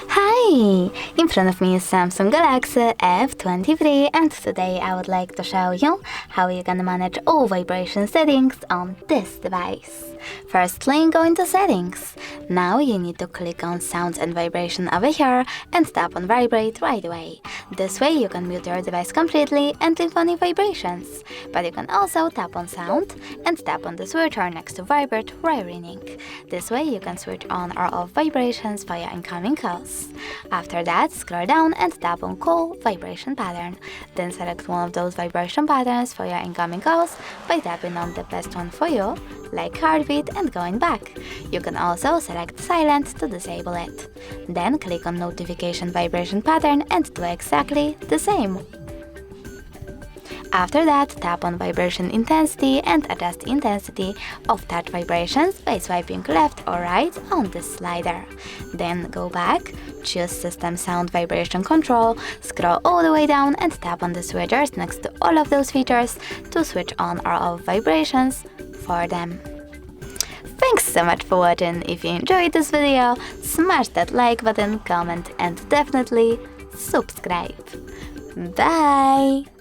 Hi! In front of me is Samsung Galaxy F23, and today I would like to show you how you can manage all vibration settings on this device. Firstly, go into settings. Now you need to click on sound and vibration over here and tap on vibrate right away. This way you can mute your device completely and leave only vibrations. But you can also tap on sound and tap on the switcher next to vibrate while ringing. This way you can switch on or off vibrations via incoming calls. After that, scroll down and tap on call vibration pattern. Then select one of those vibration patterns for your incoming calls by tapping on the best one for you, like heartbeat, and going back. You can also select silent to disable it. Then click on notification vibration pattern and do exactly the same. After that, tap on vibration intensity and adjust intensity of touch vibrations by swiping left or right on this slider. Then go back, choose System Sound Vibration Control, scroll all the way down and tap on the switchers next to all of those features to switch on or off vibrations for them. Thanks so much for watching. If you enjoyed this video, smash that like button, comment and definitely subscribe. Bye!